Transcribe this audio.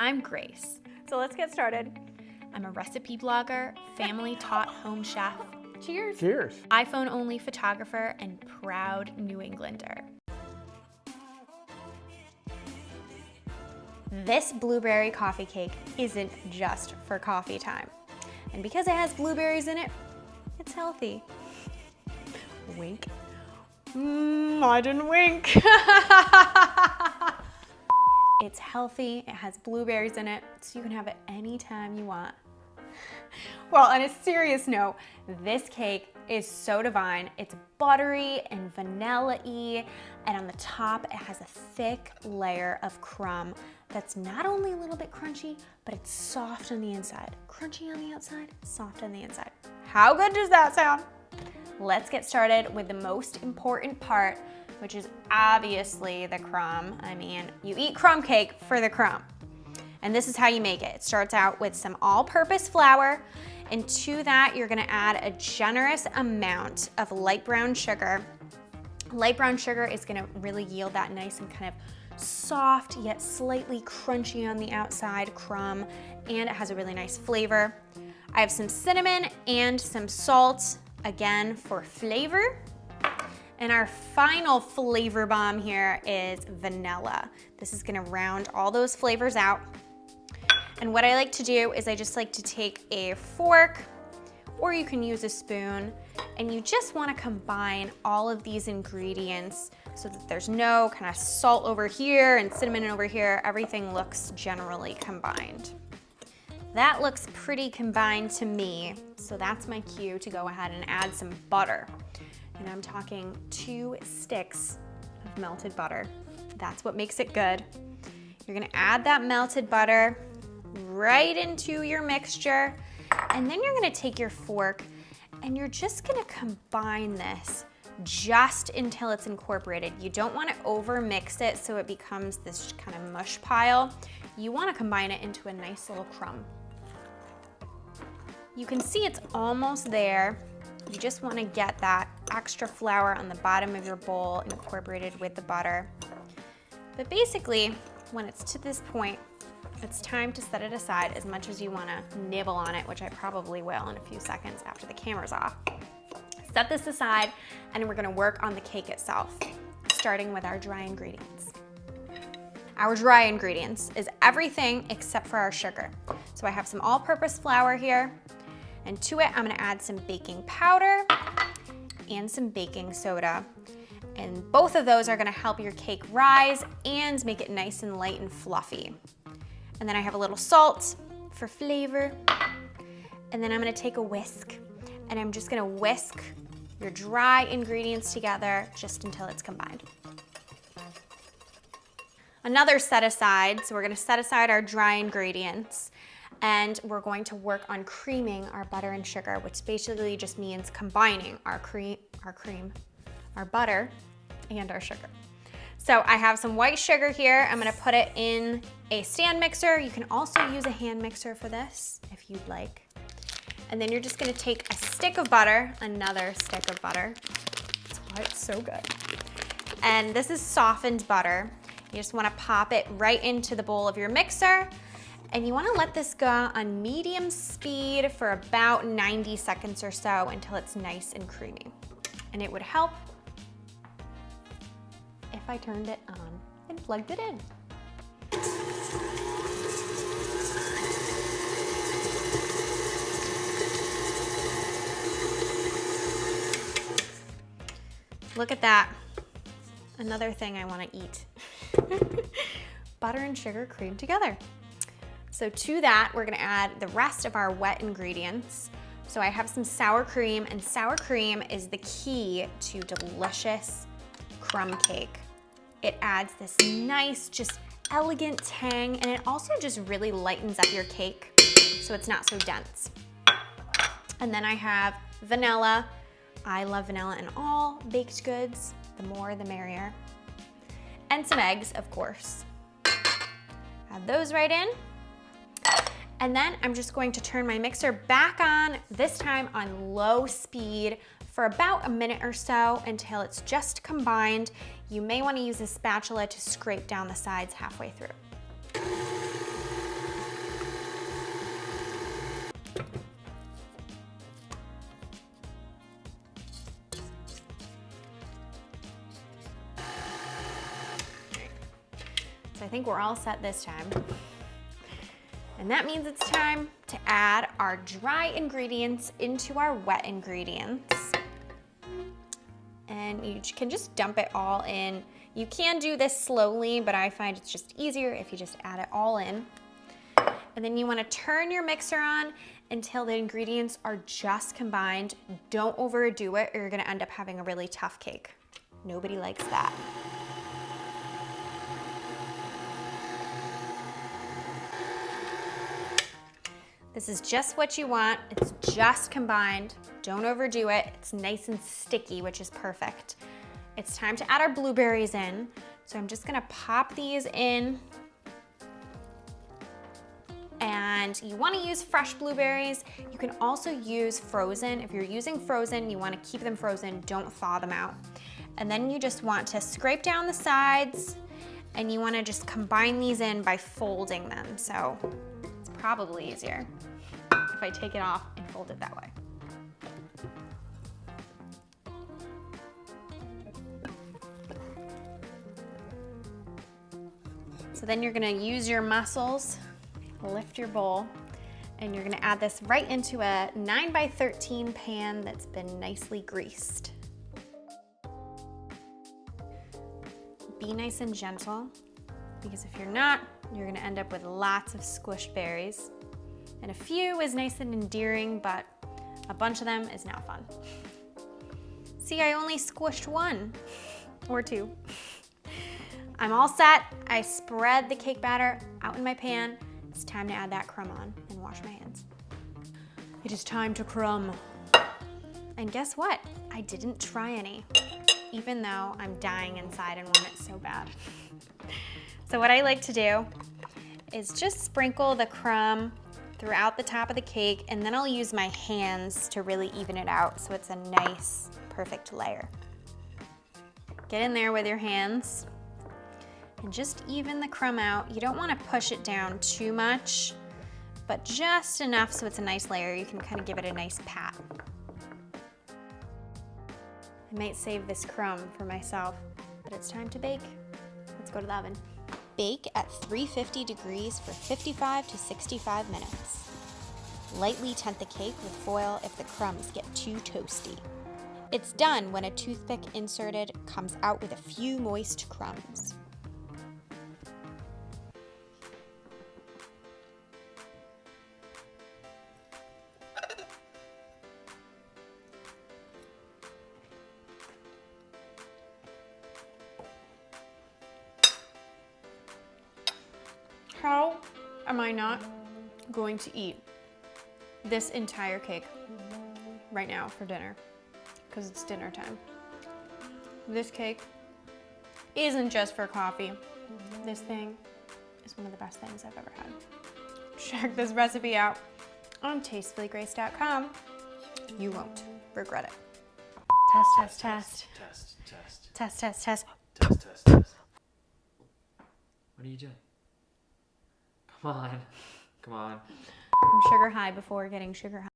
I'm Grace. So let's get started. I'm a recipe blogger, family-taught home chef, Cheers. Cheers. iPhone-only photographer, and proud New Englander. This blueberry coffee cake isn't just for coffee time. And because it has blueberries in it, it's healthy. Wink. I didn't wink. It's healthy, it has blueberries in it, so you can have it anytime you want. Well, on a serious note, this cake is so divine. It's buttery and vanilla-y, and on the top it has a thick layer of crumb that's not only a little bit crunchy, but it's soft on the inside. Crunchy on the outside, soft on the inside. How good does that sound? Let's get started with the most important part, which is obviously the crumb. I mean, you eat crumb cake for the crumb. And this is how you make it. It starts out with some all-purpose flour, and to that you're gonna add a generous amount of light brown sugar. Light brown sugar is gonna really yield that nice and kind of soft yet slightly crunchy on the outside crumb, and it has a really nice flavor. I have some cinnamon and some salt, again for flavor. And our final flavor bomb here is vanilla. This is gonna round all those flavors out. And what I like to do is I just like to take a fork, or you can use a spoon, and you just wanna combine all of these ingredients so that there's no kind of salt over here and cinnamon over here. Everything looks generally combined. That looks pretty combined to me, so that's my cue to go ahead and add some butter. And I'm talking 2 sticks of melted butter. That's what makes it good. You're gonna add that melted butter right into your mixture, and then you're gonna take your fork and you're just gonna combine this just until it's incorporated. You don't wanna over mix it so it becomes this kind of mush pile. You wanna combine it into a nice little crumb. You can see it's almost there. You just wanna get that extra flour on the bottom of your bowl incorporated with the butter. But basically, when it's to this point, it's time to set it aside as much as you wanna nibble on it, which I probably will in a few seconds after the camera's off. Set this aside, and we're gonna work on the cake itself, starting with our dry ingredients. Our dry ingredients is everything except for our sugar. So I have some all-purpose flour here, and to it, I'm gonna add some baking powder and some baking soda. And both of those are gonna help your cake rise and make it nice and light and fluffy. And then I have a little salt for flavor. And then I'm gonna take a whisk, and I'm just gonna whisk your dry ingredients together just until it's combined. Another set aside, so we're gonna set aside our dry ingredients, and we're going to work on creaming our butter and sugar, which basically just means combining our butter and our sugar. So I have some white sugar here. I'm gonna put it in a stand mixer. You can also use a hand mixer for this if you'd like. And then you're just gonna take a stick of butter, another stick of butter. That's why it's so good. And this is softened butter. You just wanna pop it right into the bowl of your mixer, and you wanna let this go on medium speed for about 90 seconds or so until it's nice and creamy. And it would help if I turned it on and plugged it in. Look at that. Another thing I wanna eat. Butter and sugar creamed together. So to that, we're gonna add the rest of our wet ingredients. So I have some sour cream, and sour cream is the key to delicious crumb cake. It adds this nice, just elegant tang, and it also just really lightens up your cake so it's not so dense. And then I have vanilla. I love vanilla in all baked goods. The more, the merrier. And some eggs, of course. Add those right in. And then I'm just going to turn my mixer back on, this time on low speed, for about a minute or so until it's just combined. You may want to use a spatula to scrape down the sides halfway through. think we're all set this time. And that means it's time to add our dry ingredients into our wet ingredients. And you can just dump it all in. You can do this slowly, but I find it's just easier if you just add it all in. And then you want to turn your mixer on until the ingredients are just combined. Don't overdo it or you're going to end up having a really tough cake. Nobody likes that. This is just what you want. It's just combined. Don't overdo it. It's nice and sticky, which is perfect. It's time to add our blueberries in. So I'm just gonna pop these in. And you wanna use fresh blueberries. You can also use frozen. If you're using frozen, you wanna keep them frozen, don't thaw them out. And then you just want to scrape down the sides and you wanna just combine these in by folding them. So it's probably easier if I take it off and fold it that way. So then you're gonna use your muscles, lift your bowl, and you're gonna add this right into a 9x13 pan that's been nicely greased. Be nice and gentle, because if you're not, you're gonna end up with lots of squished berries. And a few is nice and endearing, but a bunch of them is not fun. See, I only squished one or two. I'm all set. I spread the cake batter out in my pan. It's time to add that crumb on and wash my hands. It is time to crumb. And guess what? I didn't try any, even though I'm dying inside and want it so bad. So what I like to do is just sprinkle the crumb throughout the top of the cake, and then I'll use my hands to really even it out so it's a nice, perfect layer. Get in there with your hands and just even the crumb out. You don't want to push it down too much, but just enough so it's a nice layer. You can kind of give it a nice pat. I might save this crumb for myself, but it's time to bake. Let's go to the oven. Bake at 350 degrees for 55 to 65 minutes. Lightly tent the cake with foil if the crumbs get too toasty. It's done when a toothpick inserted comes out with a few moist crumbs. How am I not going to eat this entire cake right now for dinner? Because it's dinner time. This cake isn't just for coffee. This thing is one of the best things I've ever had. Check this recipe out on tastefullygrace.com. You won't regret it. Test, test, test. Test, test. Test, test, test. Test, test, test. What are you doing? Come on. Come on. I'm sugar high before getting sugar high.